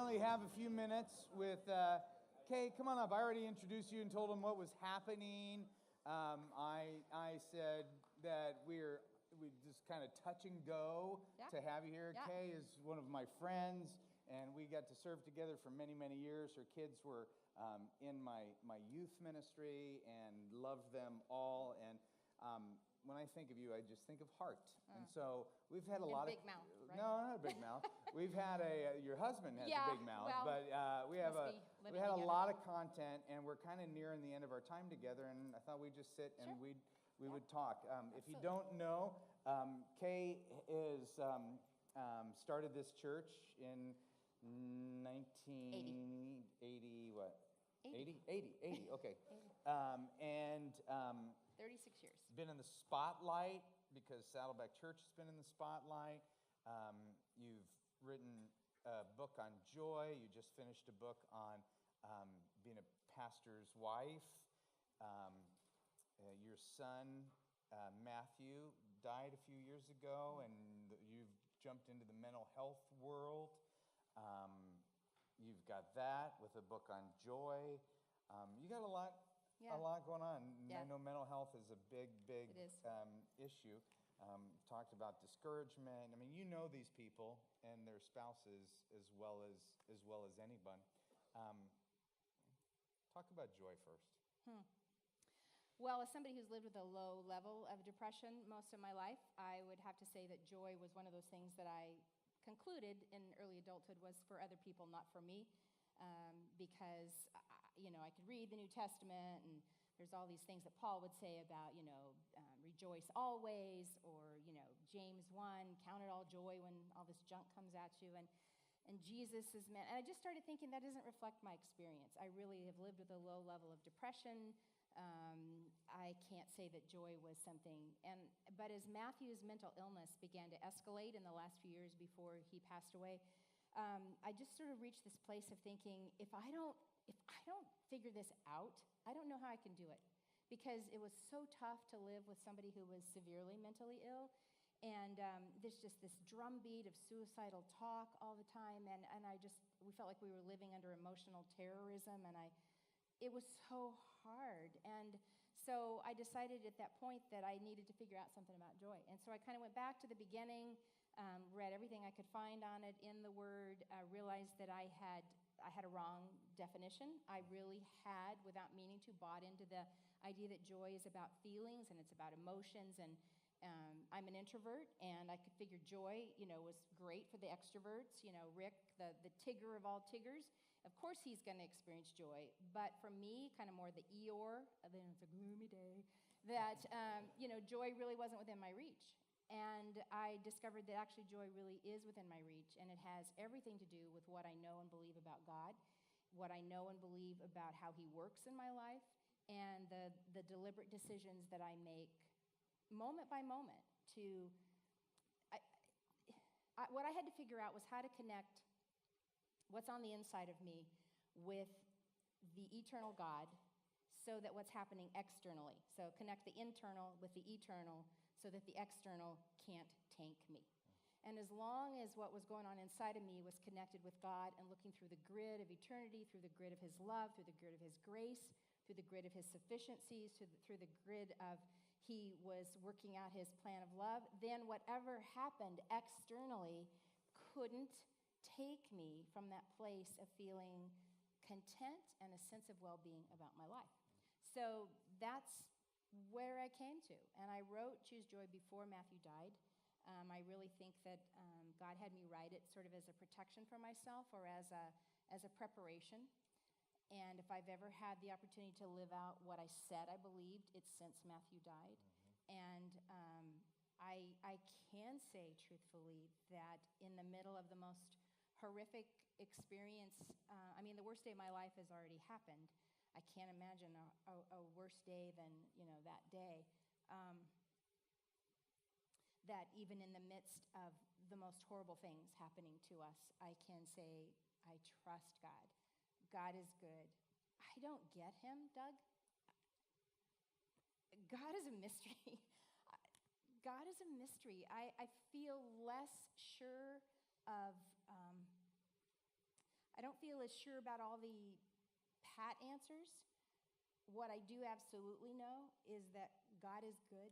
finally have a few minutes with Kay. Come on up. I already introduced you and told him what was happening. I said that we just kind of touch and go to have you here. Yeah. Kay is one of my friends, and we got to serve together for many, many years. Her kids were in my youth ministry and loved them all. And when I think of you, I just think of heart. And so we've had a lot of... big mouth, right? No, not a big mouth. We've had your husband has a big mouth, well, but we had together. a lot of content, and we're kind of nearing the end of our time together, and I thought we'd just sit and we would talk. If you don't know, Kay is started this church in 1980, what? 80, okay. 80. 36 years. Been in the spotlight because Saddleback Church has been in the spotlight. You've written a book on joy. You just finished a book on being a pastor's wife. Your son, Matthew, died a few years ago, and you've jumped into the mental health world. You've got that with a book on joy. You got a lot going on. Yeah. I know mental health is a big It is. issue. Talked about discouragement. I mean, you know these people and their spouses as well as anyone. Talk about joy first. Well, as somebody who's lived with a low level of depression most of my life, I would have to say that joy was one of those things that I concluded in early adulthood was for other people, not for me, because, I could read the New Testament, and there's all these things that Paul would say about, rejoice always, or, James 1, count it all joy when all this junk comes at you, and Jesus is meant, and I just started thinking that doesn't reflect my experience. I really have lived with a low level of depression. I can't say that joy was something, but as Matthew's mental illness began to escalate in the last few years before he passed away, I just sort of reached this place of thinking, if I don't figure this out, I don't know how I can do it, because it was so tough to live with somebody who was severely mentally ill, and there's just this drumbeat of suicidal talk all the time, and we felt like we were living under emotional terrorism, and it was so hard. And so I decided at that point that I needed to figure out something about joy. And so I kind of went back to the beginning, read everything I could find on it in the Word, realized that I had a wrong definition. I really had, without meaning to, bought into the idea that joy is about feelings and it's about emotions. And I'm an introvert, and I could figure joy, was great for the extroverts. Rick, the Tigger of all Tiggers, of course he's going to experience joy. But for me, kind of more the Eeyore, then it's a gloomy day, that, joy really wasn't within my reach. And I discovered that actually joy really is within my reach, and it has everything to do with what I know and believe about God, what I know and believe about how he works in my life, and the deliberate decisions that I make moment by moment what I had to figure out was how to connect what's on the inside of me with the eternal God so that what's happening externally. So connect the internal with the eternal so that the external can't tank me. And as long as what was going on inside of me was connected with God and looking through the grid of eternity, through the grid of his love, through the grid of his grace, through the grid of his sufficiencies, through the grid of he was working out his plan of love, then whatever happened externally couldn't take me from that place of feeling content and a sense of well-being about my life. So that's where I came to. And I wrote Choose Joy before Matthew died. I really think that God had me write it sort of as a protection for myself or as a preparation. And if I've ever had the opportunity to live out what I said I believed, it's since Matthew died. And I can say truthfully that in the middle of the most horrific experience, the worst day of my life has already happened. I can't imagine a worse day than, that day. That even in the midst of the most horrible things happening to us, I can say, I trust God. God is good. I don't get him, Doug. God is a mystery. God is a mystery. I feel less sure of, I feel as sure about all the pat answers. What I do absolutely know is that God is good.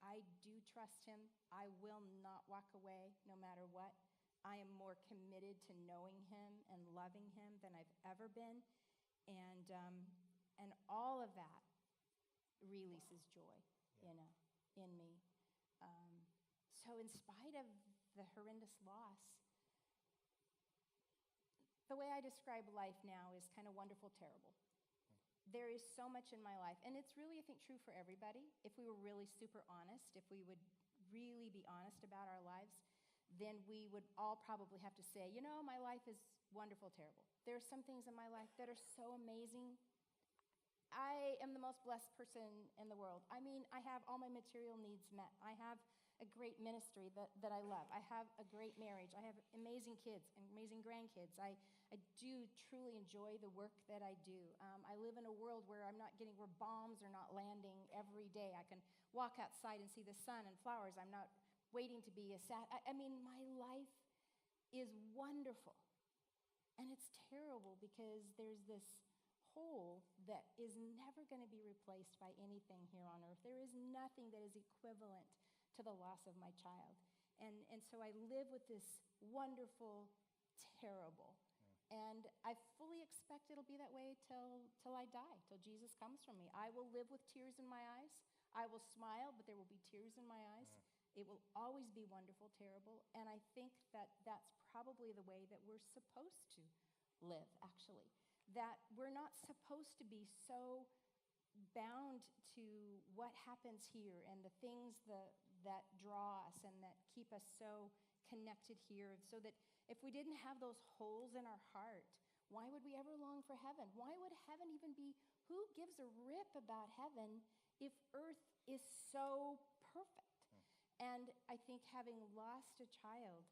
I do trust him. I will not walk away no matter what. I am more committed to knowing him and loving him than I've ever been. And all of that releases joy, in me. So in spite of the horrendous loss, the way I describe life now is kind of wonderful, terrible. There is so much in my life, and it's really, I think, true for everybody. If we were really super honest, if we would really be honest about our lives, then we would all probably have to say, my life is wonderful, terrible. There are some things in my life that are so amazing. I am the most blessed person in the world. I mean, I have all my material needs met. I have a great ministry that I love. I have a great marriage. I have amazing kids and amazing grandkids. I do truly enjoy the work that I do. I live in a world where where bombs are not landing every day. I can walk outside and see the sun and flowers. I'm not waiting to be I mean, my life is wonderful. And it's terrible because there's this hole that is never going to be replaced by anything here on earth. There is nothing that is equivalent to the loss of my child. And so I live with this wonderful, terrible. And I fully expect it'll be that way till I die, till Jesus comes for me. I will live with tears in my eyes. I will smile, but there will be tears in my eyes. It will always be wonderful, terrible. And I think that that's probably the way that we're supposed to live, actually. That we're not supposed to be so bound to what happens here and the things that draw us and that keep us so connected here, so that if we didn't have those holes in our heart, why would we ever long for heaven? Why would heaven even be? Who gives a rip about heaven if earth is so perfect? And I think having lost a child,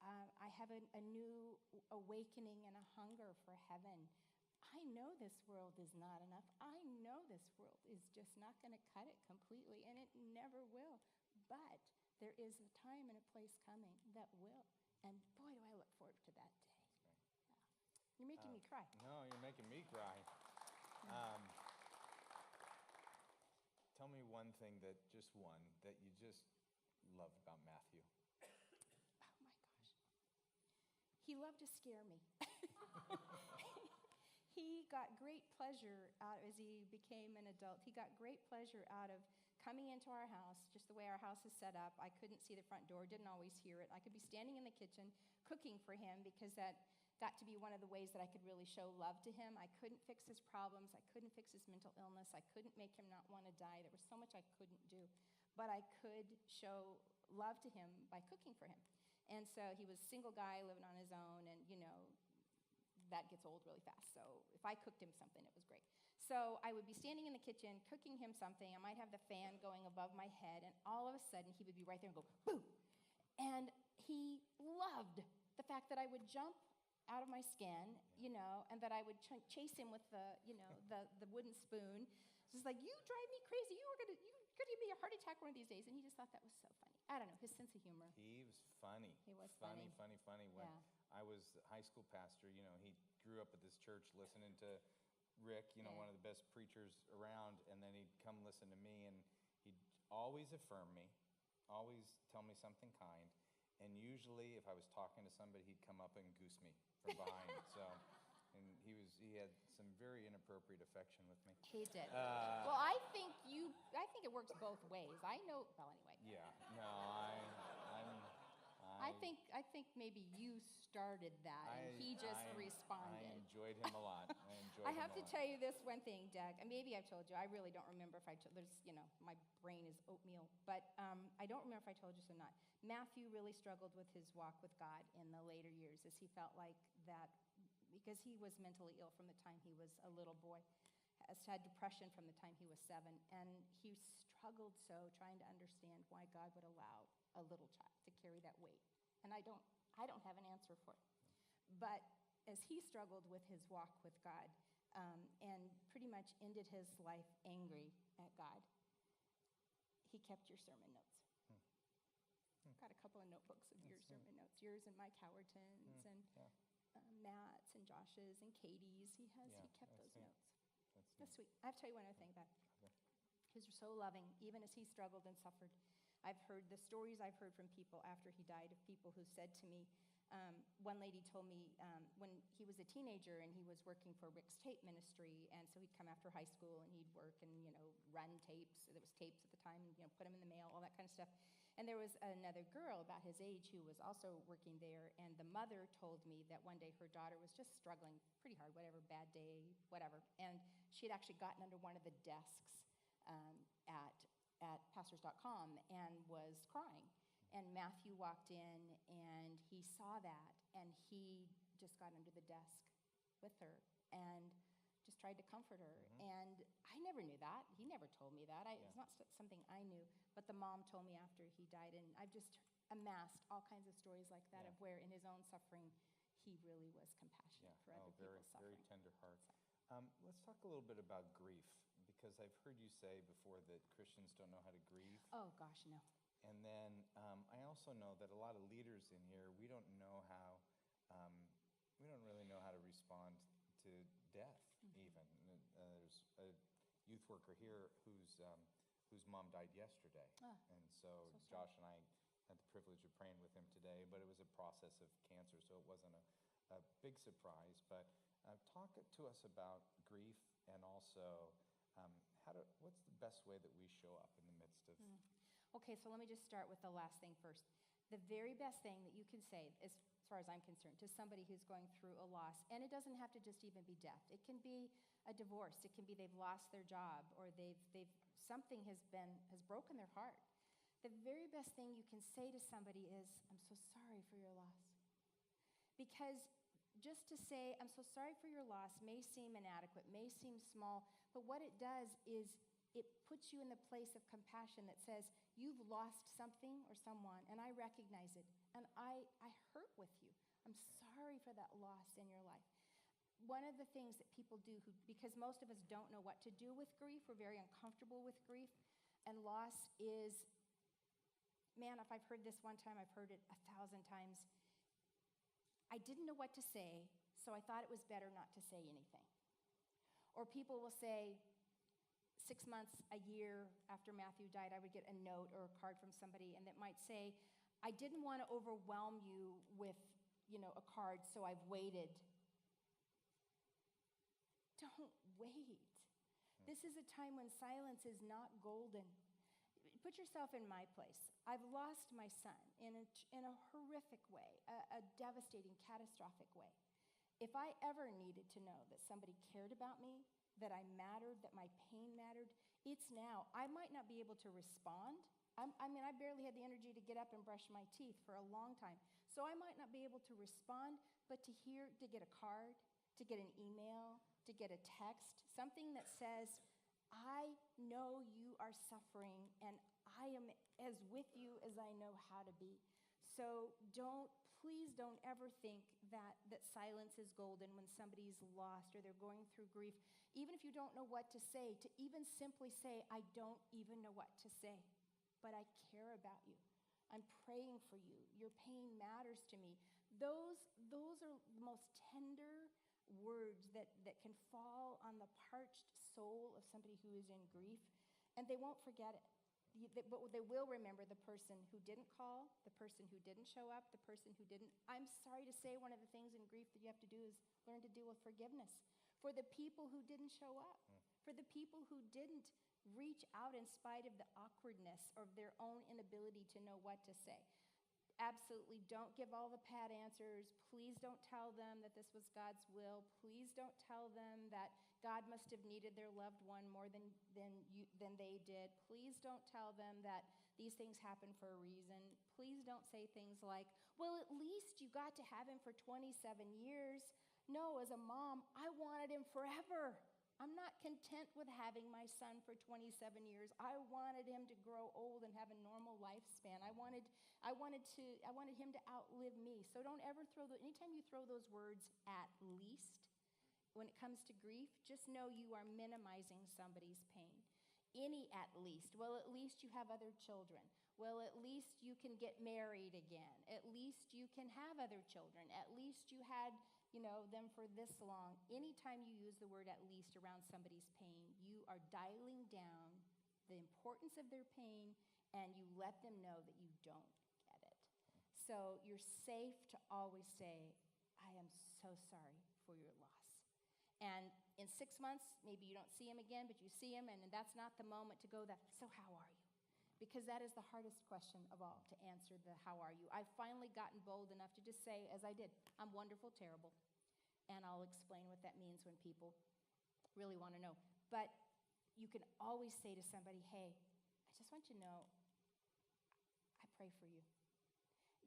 I have a new awakening and a hunger for heaven. I know this world is not enough. I know this world is just not going to cut it completely, and it never will. But there is a time and a place coming that will. And boy, do I look forward to that day. Yeah. You're making me cry. No, you're making me cry. Tell me one thing that you just loved about Matthew. Oh my gosh. He loved to scare me. He got great pleasure as he became an adult. He got great pleasure out of coming into our house, just the way our house is set up. I couldn't see the front door, didn't always hear it. I could be standing in the kitchen cooking for him because that got to be one of the ways that I could really show love to him. I couldn't fix his problems. I couldn't fix his mental illness. I couldn't make him not want to die. There was so much I couldn't do. But I could show love to him by cooking for him. And so he was a single guy living on his own, and, that gets old really fast. So if I cooked him something, it was great. So I would be standing in the kitchen cooking him something. I might have the fan going above my head, and all of a sudden he would be right there and go, boom. And he loved the fact that I would jump out of my skin, and that I would chase him with the wooden spoon. Just like, you drive me crazy. You're gonna give me a heart attack one of these days. And he just thought that was so funny. I don't know, his sense of humor. He was funny. He was funny. funny. When I was a high school pastor, he grew up at this church listening to Rick, one of the best preachers around, and then he'd come listen to me, and he'd always affirm me, always tell me something kind, and usually if I was talking to somebody, he'd come up and goose me from behind. And he had some very inappropriate affection with me. He did. Well, I think it works both ways. I know. Well, anyway. Yeah. No, I think maybe you started that, and he just responded. I enjoyed him a lot. I have to tell you this one thing, Doug. And maybe I've told you. I really don't remember if I told. My brain is oatmeal, but I don't remember if I told you so or not. Matthew really struggled with his walk with God in the later years, as he felt like that, because he was mentally ill from the time he was a little boy, has had depression from the time he was 7, and he struggled so trying to understand why God would allow a little child to carry that weight. And I don't have an answer for it. But as he struggled with his walk with God, and pretty much ended his life angry at God, he kept your sermon notes. I've got a couple of notebooks of your sermon notes, yours and Mike Howerton's, and Matt's and Josh's and Katie's. He kept those neat. notes. That's That's neat. sweet. I have to tell you one other thing about Okay. he was so loving, even as he struggled and suffered. I've heard the stories I've heard from people after he died of people who said to me, one lady told me when he was a teenager and he was working for Rick's tape ministry, and so he'd come after high school and he'd work and, run tapes. There was tapes at the time, and, put them in the mail, all that kind of stuff. And there was another girl about his age who was also working there, and the mother told me that one day her daughter was just struggling pretty hard, whatever, bad day, whatever. And she had actually gotten under one of the desks at pastors.com and was crying. And Matthew walked in, and he saw that, and he just got under the desk with her and just tried to comfort her. And I never knew that. He never told me that. It's not something I knew. But the mom told me after he died, and I've just amassed all kinds of stories like that of where in his own suffering he really was compassionate for other people's suffering. Very tender heart. Let's talk a little bit about grief, because I've heard you say before that Christians don't know how to grieve. Oh, gosh, no. And then I also know that a lot of leaders in here, we don't really know how to respond to death, even. There's a youth worker here whose mom died yesterday. And so sorry. Josh and I had the privilege of praying with him today, but it was a process of cancer, so it wasn't a big surprise. But talk to us about grief, and also what's the best way that we show up in the midst of... Okay, so let me just start with the last thing first. The very best thing that you can say, as far as I'm concerned, to somebody who's going through a loss, and it doesn't have to just even be death. It can be a divorce. It can be they've lost their job, or something has broken their heart. The very best thing you can say to somebody is, I'm so sorry for your loss. Because just to say, I'm so sorry for your loss may seem inadequate, may seem small, but what it does is it puts you in the place of compassion that says, you've lost something or someone, and I recognize it, and I hurt with you. I'm sorry for that loss in your life. One of the things that people do, because most of us don't know what to do with grief, we're very uncomfortable with grief, and loss is, man, if I've heard this one time, I've heard it 1,000 times. I didn't know what to say, so I thought it was better not to say anything. Or people will say, 6 months, a year after Matthew died, I would get a note or a card from somebody, and that might say, I didn't want to overwhelm you with, a card, so I've waited. Don't wait. This is a time when silence is not golden. Put yourself in my place. I've lost my son in a horrific way, a devastating, catastrophic way. If I ever needed to know that somebody cared about me, that I mattered, that my pain mattered, it's now. I might not be able to respond. I barely had the energy to get up and brush my teeth for a long time. So I might not be able to respond, but to get a card, to get an email, to get a text, something that says, I know you are suffering, and I am as with you as I know how to be. So please don't ever think that silence is golden when somebody's lost or they're going through grief. Even if you don't know what to say, to even simply say, I don't even know what to say, but I care about you. I'm praying for you. Your pain matters to me. Those are the most tender words that can fall on the parched soul of somebody who is in grief, and they won't forget it. But they will remember the person who didn't call, the person who didn't show up, the person who didn't. I'm sorry to say, one of the things in grief that you have to do is learn to deal with forgiveness for the people who didn't show up, for the people who didn't reach out in spite of the awkwardness of their own inability to know what to say. Absolutely don't give all the pat answers. Please don't tell them that this was God's will. Please don't tell them that God must have needed their loved one more than they did. Please don't tell them that these things happen for a reason. Please don't say things like, well, at least you got to have him for 27 years. No, as a mom, I wanted him forever. I'm not content with having my son for 27 years. I wanted him to grow old and have a normal lifespan. I wanted him to outlive me. So don't ever anytime you throw those words at least, when it comes to grief, just know you are minimizing somebody's pain. Any at least. Well, at least you have other children. Well, at least you can get married again. At least you can have other children. At least you had them for this long. Anytime you use the word at least around somebody's pain, you are dialing down the importance of their pain, and you let them know that you don't get it. So you're safe to always say, I am so sorry for your loss. And in 6 months, maybe you don't see him again, but you see him, and that's not the moment to go, so how are you? Because that is the hardest question of all, to answer the how are you. I've finally gotten bold enough to just say, as I did, I'm wonderful, terrible. And I'll explain what that means when people really want to know. But you can always say to somebody, hey, I just want you to know, I pray for you.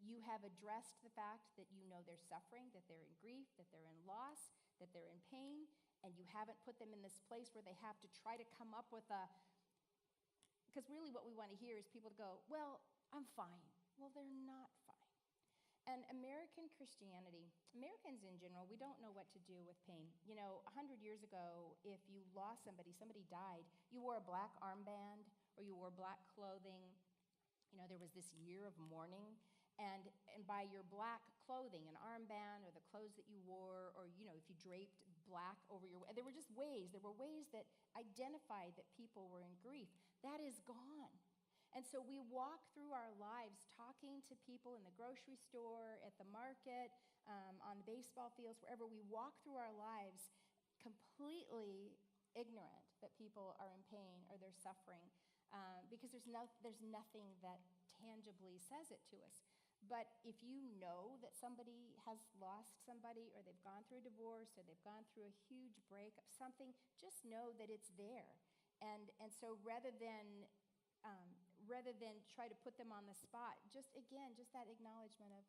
You have addressed the fact that you know they're suffering, that they're in grief, that they're in loss, that they're in pain, and you haven't put them in this place where they have to try to come up with because really what we want to hear is people to go, well, I'm fine. Well, they're not fine. And American Christianity, Americans in general, we don't know what to do with pain. 100 years ago, if you lost somebody died, you wore a black armband or you wore black clothing. There was this year of mourning. And by your black clothing, an armband or the clothes that you wore, or, if you draped black over there were just ways that identified that people were in grief. That is gone. And so we walk through our lives talking to people in the grocery store, at the market, on the baseball fields, wherever. We walk through our lives completely ignorant that people are in pain or they're suffering, because there's nothing that tangibly says it to us. But if you know that somebody has lost somebody, or they've gone through a divorce, or they've gone through a huge breakup, something, just know that it's there. And so rather than try to put them on the spot, just that acknowledgement of,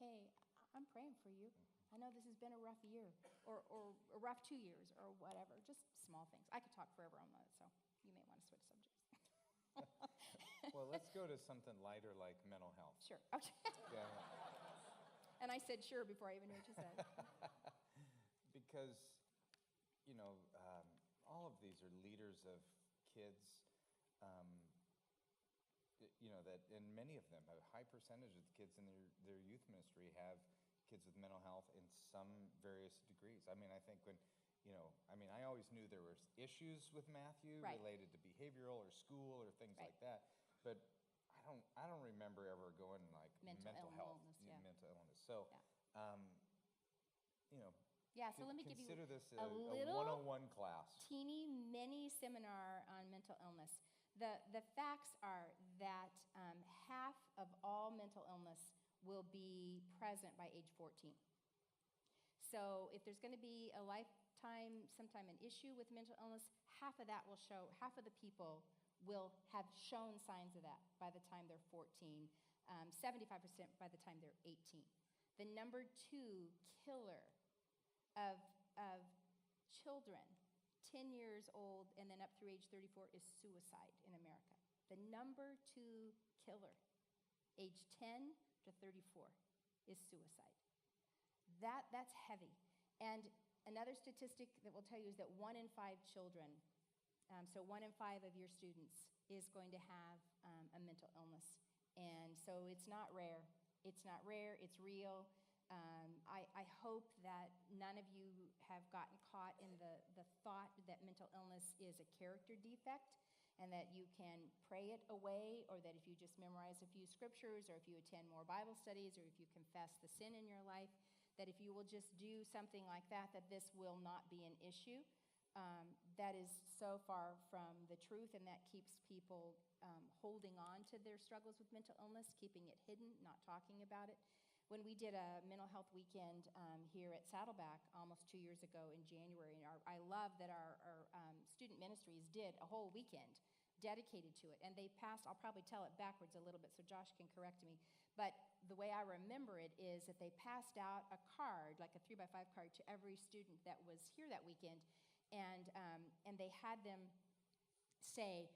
hey, I'm praying for you. I know this has been a rough year, or a rough 2 years, or whatever. Just small things. I could talk forever on that, so you may want to switch subjects. Well, let's go to something lighter like mental health. Sure. Okay. Yeah. And I said sure before I even knew what you said. Because, all of these are leaders of kids, and many of them, a high percentage of the kids in their youth ministry have kids with mental health in some various degrees. I mean, I think I always knew there was issues with Matthew Right. related to behavioral or school or things Right. like that, but I don't remember ever going like Mental health, illness, yeah. mental illness. So, Yeah, so let me give you consider this a a little 101 class. teeny mini seminar on mental illness. The facts are that half of all mental illness will be present by age 14. So if there's going to be a sometime an issue with mental illness, half of the people will have shown signs of that by the time they're 14, 75% by the time they're 18. The number 2 killer of children 10 years old and then up through age 34 is suicide in America. The number 2 killer, age 10 to 34, is suicide. That's heavy. And another statistic that will tell you is that 1 in 5 children, so 1 in 5 of your students, is going to have a mental illness. And so it's not rare. It's not rare. It's real. I hope that none of you have gotten caught in the thought that mental illness is a character defect, and that you can pray it away, or that if you just memorize a few scriptures, or if you attend more Bible studies, or if you confess the sin in your life, that if you will just do something like that this will not be an issue. That is so far from the truth, and that keeps people holding on to their struggles with mental illness, keeping it hidden, not talking about it. When we did a mental health weekend here at Saddleback almost 2 years ago in January, and I love that our student ministries did a whole weekend dedicated to it. And they passed, I'll probably tell it backwards a little bit so Josh can correct me, but the way I remember it is that they passed out a card, like a 3x5 card, to every student that was here that weekend. And they had them say,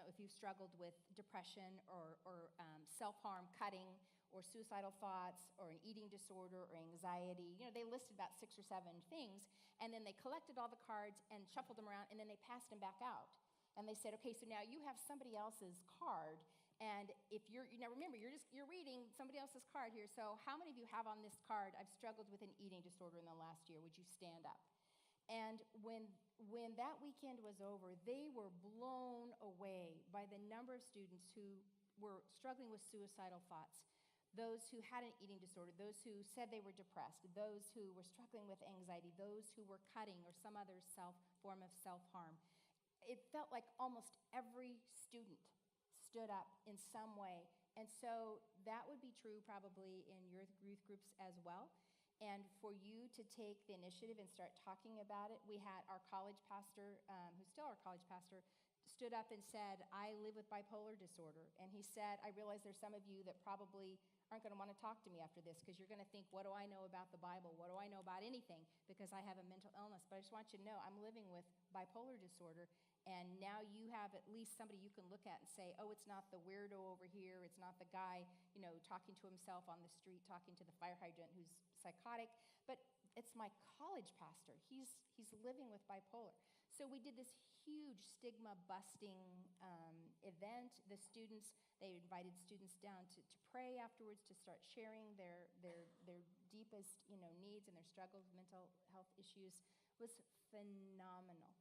if you've struggled with depression or self-harm, cutting, or suicidal thoughts, or an eating disorder, or anxiety, they listed about 6 or 7 things, and then they collected all the cards and shuffled them around, and then they passed them back out. And they said, okay, so now you have somebody else's card, And if now remember, you're reading somebody else's card here. So how many of you have on this card, I've struggled with an eating disorder in the last year? Would you stand up? And when that weekend was over, they were blown away by the number of students who were struggling with suicidal thoughts, those who had an eating disorder, those who said they were depressed, those who were struggling with anxiety, those who were cutting or some other form of self-harm. It felt like almost every student stood up in some way. And so that would be true probably in your youth groups as well. And for you to take the initiative and start talking about it, we had our college pastor, who's still our college pastor, stood up and said, I live with bipolar disorder. And he said, I realize there's some of you that probably aren't going to want to talk to me after this because you're going to think, what do I know about the Bible? What do I know about anything? Because I have a mental illness. But I just want you to know I'm living with bipolar disorder. And now you have at least somebody you can look at and say, oh, it's not the weirdo over here. It's not the guy, talking to himself on the street, talking to the fire hydrant who's psychotic. But it's my college pastor. He's living with bipolar. So we did this huge stigma-busting event. The students, they invited students down to pray afterwards, to start sharing their deepest needs and their struggles, mental health issues. It was phenomenal.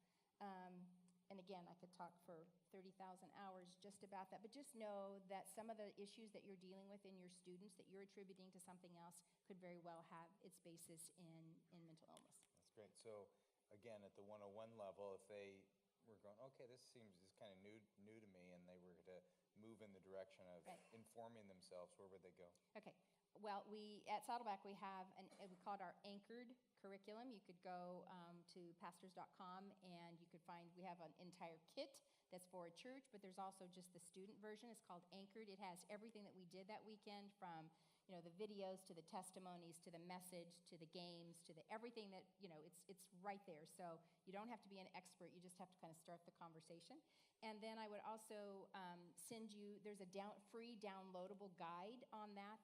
And again, I could talk for 30,000 hours just about that. But just know that some of the issues that you're dealing with in your students that you're attributing to something else could very well have its basis in mental illness. That's great. So again, at the 101 level, if they were going, okay, this seems just kind of new to me, and they were to move in the direction of informing themselves, where would they go? Okay. Well, at Saddleback, we have we call it our anchored curriculum. You could go to pastors.com and you could find, we have an entire kit that's for a church, but there's also just the student version. It's called Anchored. It has everything that we did that weekend, from the videos to the testimonies to the message to the games to the everything that it's right there. So you don't have to be an expert. You just have to kind of start the conversation. And then I would also send you, there's a free downloadable guide on that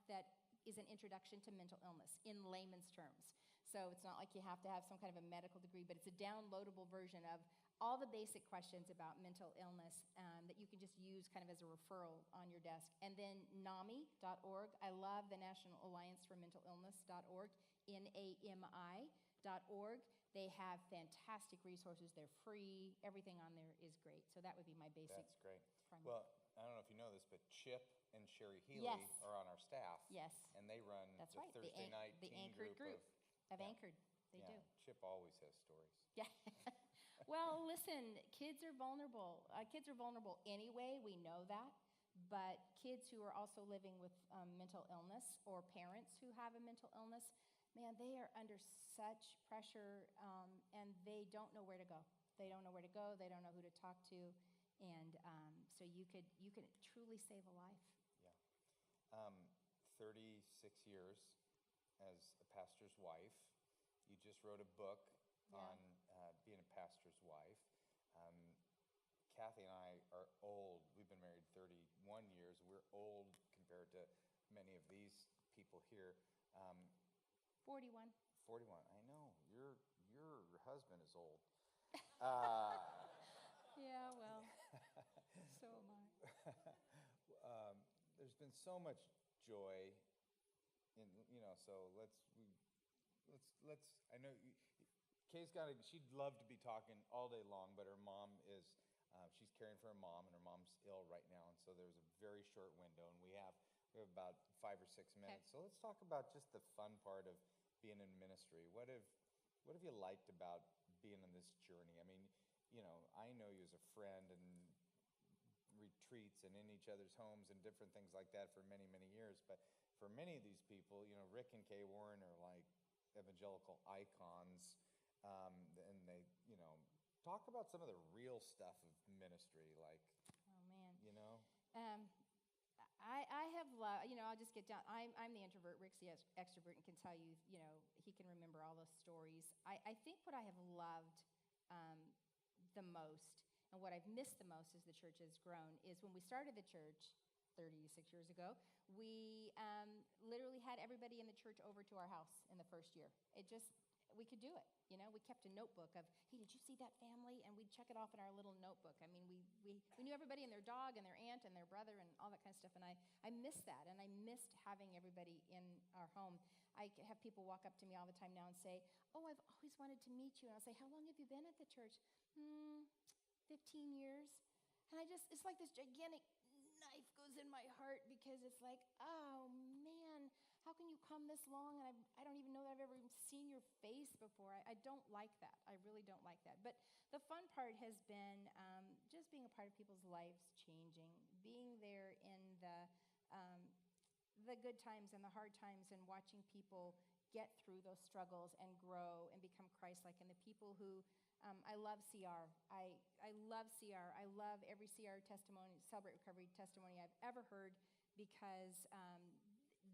is an introduction to mental illness in layman's terms. So it's not like you have to have some kind of a medical degree, but it's a downloadable version of all the basic questions about mental illness that you can just use kind of as a referral on your desk. And then NAMI.org. I love the National Alliance for Mental Illness.org, NAMI.org. They have fantastic resources. They're free. Everything on there is great. So that would be my basic. That's great. Primary. Well, I don't know if you know this, but Chip and Sherry Healy Yes. are on our staff. Yes. And they run That's the right. Thursday night the teen Anchored group of yeah. Anchored. They yeah. do. Chip always has stories. Yeah. Well, listen, kids are vulnerable. Kids are vulnerable anyway. We know that. But kids who are also living with mental illness, or parents who have a mental illness, man, they are under such pressure, and they don't know where to go. They don't know where to go. They don't know who to talk to. And so you could truly save a life. Yeah. 36 years as a pastor's wife. You just wrote a book on being a pastor's wife. Kathy and I are old. We've been married 31 years. We're old compared to many of these people here. 41. 41. I know. Your husband is old. Yeah, well, so am I. There's been so much joy in, so let's I know Kay's she'd love to be talking all day long, but her mom is, she's caring for her mom, and her mom's ill right now, and so there's a very short window, and we have about 5 or 6 minutes. Okay. So let's talk about just the fun part of being in ministry. What have you liked about being on this journey? I mean, I know you as a friend, and retreats and in each other's homes and different things like that for many, many years. But for many of these people, Rick and Kay Warren are like evangelical icons. And they, talk about some of the real stuff of ministry, like, Oh, man. I have loved, I'll just get down. I'm the introvert. Rick's the extrovert and can tell you, he can remember all those stories. I think what I have loved the most, and what I've missed the most as the church has grown, is when we started the church 36 years ago, we literally had everybody in the church over to our house in the first year. we could do it. We kept a notebook of, hey, did you see that family? And we'd check it off in our little notebook. I mean, we knew everybody and their dog and their aunt and their brother and all that kind of stuff. And I missed that. And I missed having everybody in our home. I have people walk up to me all the time now and say, oh, I've always wanted to meet you. And I'll say, how long have you been at the church? 15 years. And it's like this gigantic knife goes in my heart because it's like, oh, man, how can you come this long? And I don't even know that I've ever even seen your face before. I don't like that. I really don't like that. But the fun part has been just being a part of people's lives changing, being there in the good times and the hard times and watching people get through those struggles and grow and become Christ-like. And the people who, I love CR. I love CR. I love every CR testimony, Celebrate Recovery testimony I've ever heard because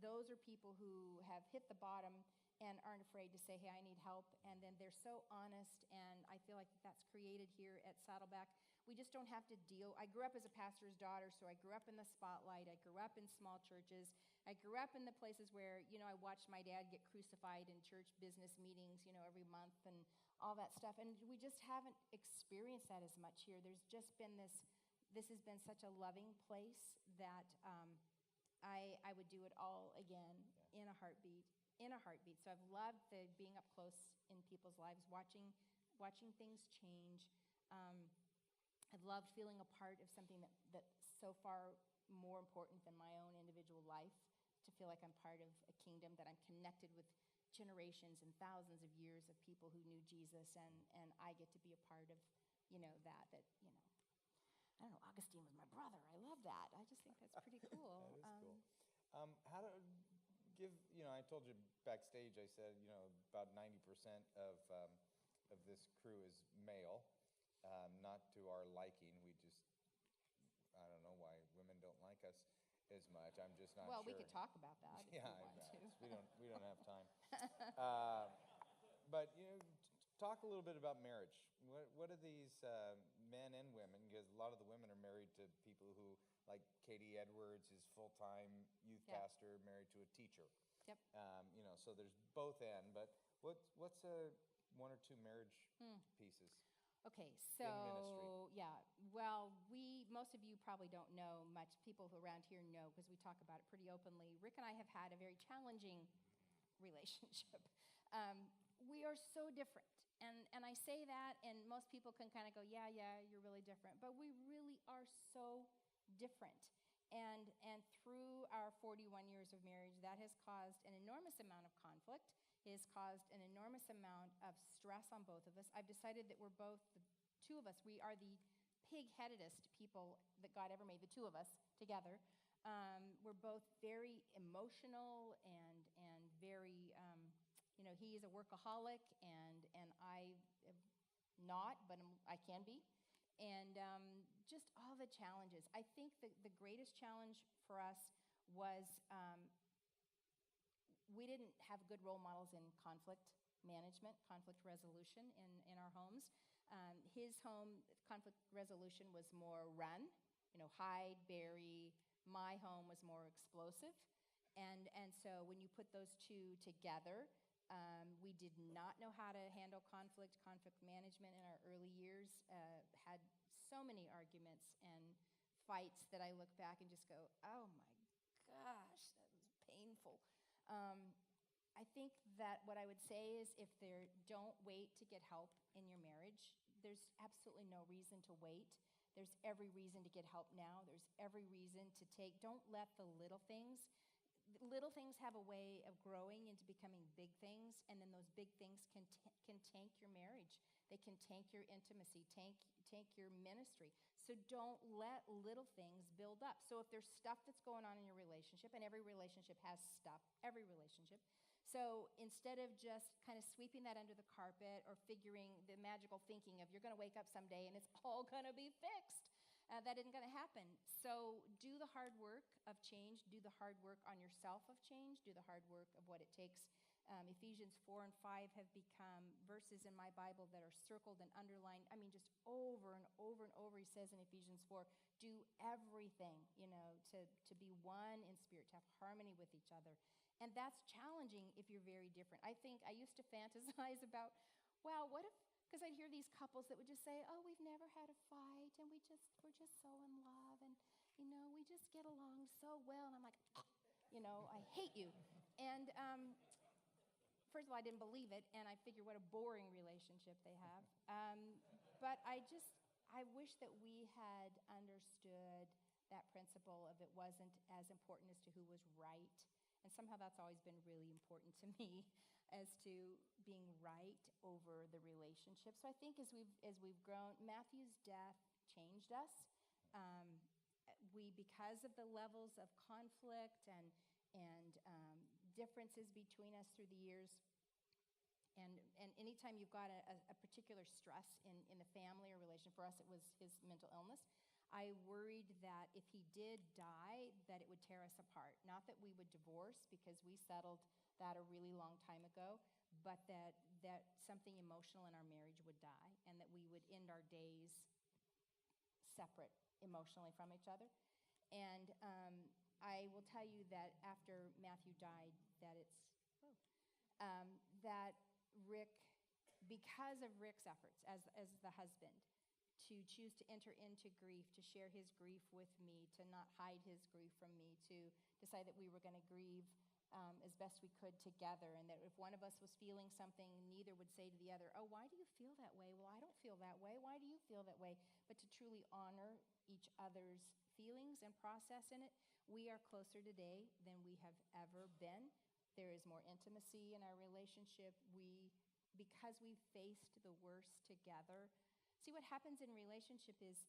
those are people who have hit the bottom and aren't afraid to say, hey, I need help. And then they're so honest, and I feel like that's created here at Saddleback. We just don't have to deal. I grew up as a pastor's daughter, so I grew up in the spotlight. I grew up in small churches. I grew up in the places where, I watched my dad get crucified in church business meetings, every month and all that stuff. And we just haven't experienced that as much here. There's just been this has been such a loving place that I would do it all again in a heartbeat. So I've loved being up close in people's lives, watching things change. I've loved feeling a part of something that's so far more important than my own individual life, to feel like I'm part of a kingdom, that I'm connected with generations and thousands of years of people who knew Jesus, and I get to be a part of, I don't know, Augustine was my brother. I love that. I just think that's pretty cool. That is cool. How to I told you backstage, I said, about 90% of this crew is male, not to our liking. I don't know why women don't like us as much. I'm just not well, sure. we could talk about that if Yeah, you want to. we don't have time. But talk a little bit about marriage. What are these men and women? Because a lot of the women are married to people who, like Katie Edwards, is full-time youth pastor, married to a teacher. Yep. So there's both end. But what's one or two marriage pieces? Okay, ministry. so well, most of you probably don't know much. People who around here know because we talk about it pretty openly. Rick and I have had a very challenging relationship. We are so different, and I say that, and most people can kind of go, yeah, you're really different, but we really are so different. And through our 41 years of marriage, that has caused an enormous amount of conflict. It has caused an enormous amount of stress on both of us. I've decided that we're both, the two of us, we are the pig-headedest people that God ever made, the two of us together. We're both very emotional and very, he is a workaholic, and I am not, but I can be. And just all the challenges. I think the greatest challenge for us was we didn't have good role models in conflict management, conflict resolution in our homes. His home, conflict resolution was more run, hide, bury. My home was more explosive. And so when you put those two together, we did not know how to handle conflict management in our early years, had so many arguments and fights that I look back and just go, oh my gosh, that was painful. I think that what I would say is don't wait to get help in your marriage. There's absolutely no reason to wait. There's every reason to get help now. There's every reason to don't let the little things have a way of growing into becoming big things, and then those big things can tank your marriage. They can tank your intimacy, tank your ministry. So don't let little things build up. So if there's stuff that's going on in your relationship, and every relationship has stuff, every relationship. So instead of just kind of sweeping that under the carpet or figuring the magical thinking of you're going to wake up someday and it's all going to be fixed, that isn't going to happen. So do the hard work of change. Do the hard work on yourself of change. Do the hard work of what it takes. Ephesians 4 and 5 have become verses in my Bible that are circled and underlined. I mean, just over and over and over, he says in Ephesians 4, do everything, to be one in spirit, to have harmony with each other. And that's challenging if you're very different. I think I used to fantasize about, wow, what if, because I'd hear these couples that would just say, oh, we've never had a fight, and we're just so in love, and, we just get along so well. And I'm like, I hate you. And first of all, I didn't believe it, and I figured what a boring relationship they have. But I wish that we had understood that principle of it wasn't as important as to who was right. And somehow that's always been really important to me as to being right over the relationship. So I think as we've grown, Matthew's death changed us. Because of the levels of conflict and differences between us through the years, and anytime you've got a particular stress in the family or relation, for us it was his mental illness, I worried that if he did die, that it would tear us apart. Not that we would divorce, because we settled that a really long time ago, but that something emotional in our marriage would die, and that we would end our days separate emotionally from each other. And I will tell you that after Matthew died, that Rick, because of Rick's efforts as the husband, to choose to enter into grief, to share his grief with me, to not hide his grief from me, to decide that we were going to grieve as best we could together, and that if one of us was feeling something, neither would say to the other, oh, why do you feel that way? Well, I don't feel that way. Why do you feel that way? But to truly honor each other's feelings and process in it. We are closer today than we have ever been. There is more intimacy in our relationship. Because we faced the worst together. See, what happens in relationship is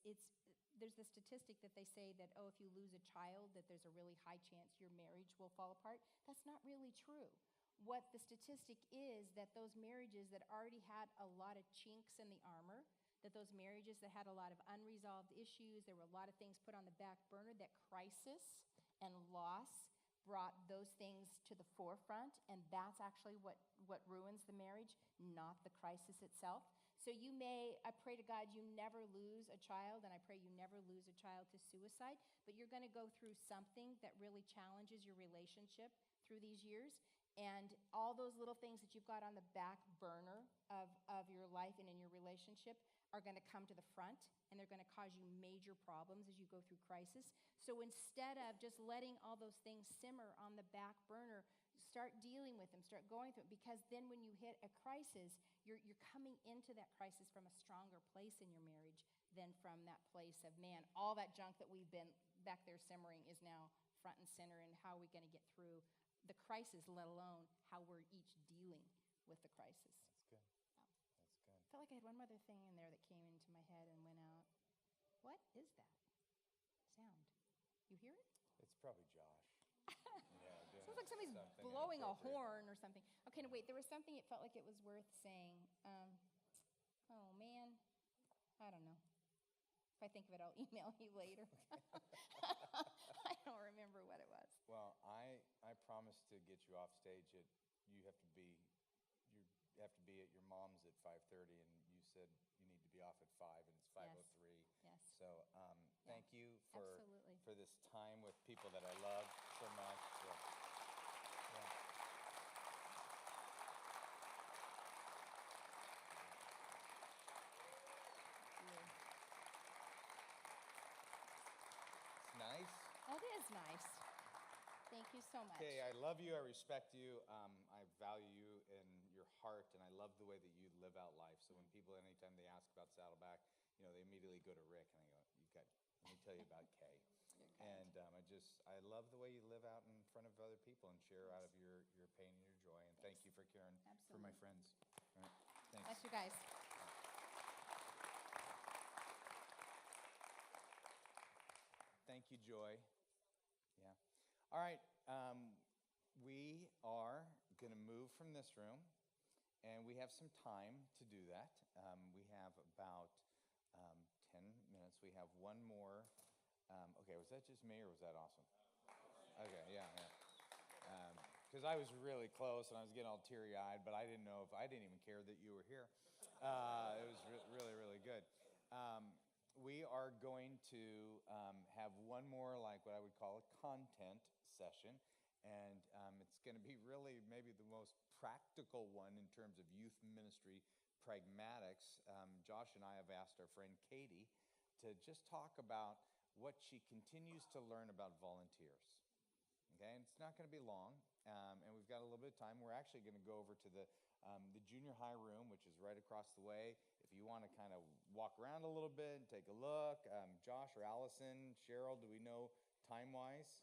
there's the statistic that they say that, oh, if you lose a child, that there's a really high chance your marriage will fall apart. That's not really true. What the statistic is that those marriages that already had a lot of chinks in the armor, that those marriages that had a lot of unresolved issues, there were a lot of things put on the back burner, that crisis and loss brought those things to the forefront, and that's actually what ruins the marriage, not the crisis itself. So I pray to God you never lose a child, and I pray you never lose a child to suicide, but you're going to go through something that really challenges your relationship through these years. And all those little things that you've got on the back burner of your life and in your relationship are going to come to the front, and they're going to cause you major problems as you go through crisis. So instead of just letting all those things simmer on the back burner, start dealing with them, start going through it, because then when you hit a crisis, you're coming into that crisis from a stronger place in your marriage than from that place of, man, all that junk that we've been back there simmering is now front and center, and how are we going to get through the crisis, let alone how we're each dealing with the crisis. That's good. That's good. I felt like I had one other thing in there that came into my head and went out. What is that sound? You hear it? It's probably Josh. Yeah, doing Sounds like somebody's something blowing a inappropriate. horn or something. Okay, no, wait, there was something it felt like it was worth saying. Oh, man. I don't know. If I think of it, I'll email you later. I don't remember what it was. Well, I promised to get you off stage you have to be at your mom's at 5:30, and you said you need to be off at 5, and it's 5:03. Yes. So thank you Absolutely. for this time with people that I love so much. Yeah. It's nice. That is nice. Thank you so much. Okay, I love you. I respect you. I value you in your heart, and I love the way that you live out life. So when people, anytime they ask about Saddleback, they immediately go to Rick, and I go, let me tell you about Kay. And I love the way you live out in front of other people and share out of your pain and your joy. And thank you for caring for my friends. All right, thanks. Bless you guys. Thank you, Joy. Yeah. All right. We are going to move from this room, and we have some time to do that. We have about 10 minutes. We have one more. Okay, was that just me, or was that awesome? Okay, yeah. Because I was really close, and I was getting all teary-eyed, but I didn't even care that you were here. It was really, really good. We are going to have one more, like what I would call a content session, And it's going to be really maybe the most practical one in terms of youth ministry pragmatics. Josh and I have asked our friend Katie to just talk about what she continues to learn about volunteers. Okay, and it's not going to be long, and we've got a little bit of time. We're actually going to go over to the junior high room, which is right across the way. If you want to kind of walk around a little bit and take a look, Josh or Allison, Cheryl, do we know time-wise?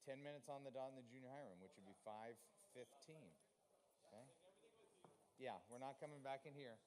10 minutes on the dot in the junior high room, which would be 5:15. Okay? Yeah, we're not coming back in here.